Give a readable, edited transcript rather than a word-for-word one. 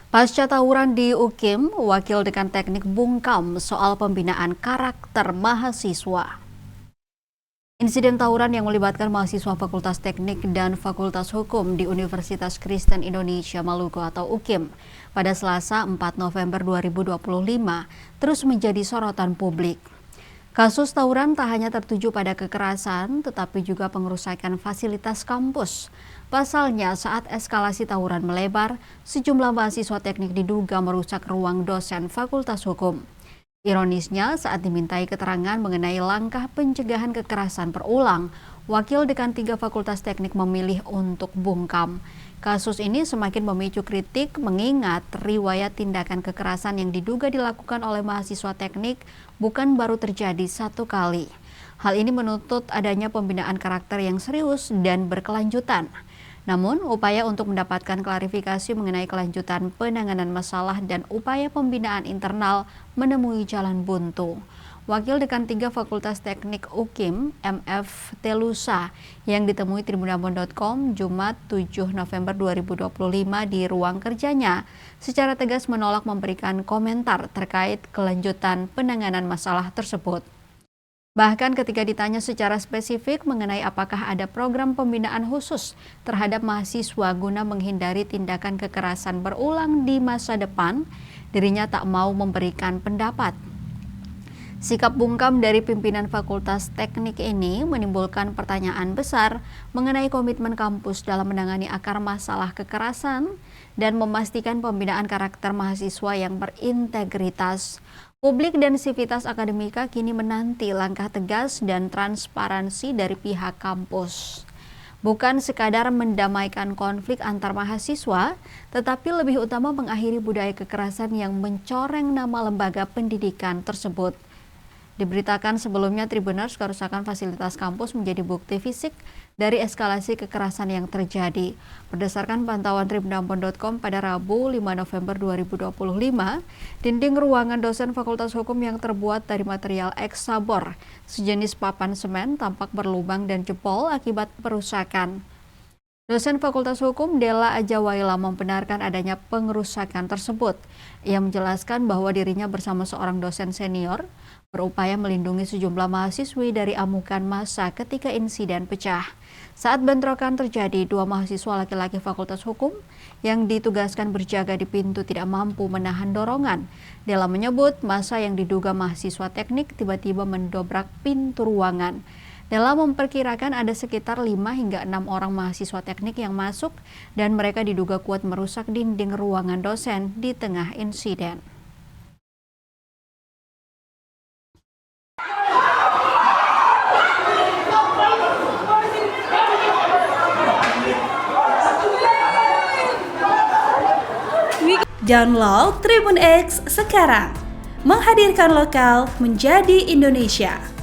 Pasca tawuran di UKIM, Wakil Dekan Teknik bungkam soal pembinaan karakter mahasiswa. Insiden tawuran yang melibatkan mahasiswa Fakultas Teknik dan Fakultas Hukum di Universitas Kristen Indonesia Maluku atau UKIM pada Selasa 4 November 2025 terus menjadi sorotan publik. Kasus tawuran tak hanya tertuju pada kekerasan, tetapi juga pengerusakan fasilitas kampus. Pasalnya, saat eskalasi tawuran melebar, sejumlah mahasiswa teknik diduga merusak ruang dosen Fakultas Hukum. Ironisnya, saat dimintai keterangan mengenai langkah pencegahan kekerasan berulang, Wakil Dekan 3 Fakultas Teknik memilih untuk bungkam. Kasus ini semakin memicu kritik mengingat riwayat tindakan kekerasan yang diduga dilakukan oleh mahasiswa teknik bukan baru terjadi satu kali. Hal ini menuntut adanya pembinaan karakter yang serius dan berkelanjutan. Namun, upaya untuk mendapatkan klarifikasi mengenai kelanjutan penanganan masalah dan upaya pembinaan internal menemui jalan buntu. Wakil Dekan 3 Fakultas Teknik UKIM, MF Telusa, yang ditemui tribunambon.com Jumat 7 November 2025 di ruang kerjanya, secara tegas menolak memberikan komentar terkait kelanjutan penanganan masalah tersebut. Bahkan ketika ditanya secara spesifik mengenai apakah ada program pembinaan khusus terhadap mahasiswa guna menghindari tindakan kekerasan berulang di masa depan, dirinya tak mau memberikan pendapat. Sikap bungkam dari pimpinan Fakultas Teknik ini menimbulkan pertanyaan besar mengenai komitmen kampus dalam menangani akar masalah kekerasan dan memastikan pembinaan karakter mahasiswa yang berintegritas. Publik dan sivitas akademika kini menanti langkah tegas dan transparansi dari pihak kampus. Bukan sekadar mendamaikan konflik antar mahasiswa, tetapi lebih utama mengakhiri budaya kekerasan yang mencoreng nama lembaga pendidikan tersebut. Diberitakan sebelumnya, Tribuners, kerusakan fasilitas kampus menjadi bukti fisik dari eskalasi kekerasan yang terjadi. Berdasarkan pantauan tribunambon.com pada Rabu 5 November 2025, dinding ruangan dosen Fakultas Hukum yang terbuat dari material eks-sabor, sejenis papan semen, tampak berlubang dan jebol akibat perusakan. Dosen Fakultas Hukum Della Ajawaila membenarkan adanya pengerusakan tersebut. Ia menjelaskan bahwa dirinya bersama seorang dosen senior berupaya melindungi sejumlah mahasiswi dari amukan massa ketika insiden pecah. Saat bentrokan terjadi, 2 mahasiswa laki-laki Fakultas Hukum yang ditugaskan berjaga di pintu tidak mampu menahan dorongan. Della menyebut massa yang diduga mahasiswa teknik tiba-tiba mendobrak pintu ruangan. Della memperkirakan ada sekitar 5 hingga 6 orang mahasiswa teknik yang masuk dan mereka diduga kuat merusak dinding ruangan dosen di tengah insiden. Download Tribun X sekarang, menghadirkan lokal menjadi Indonesia.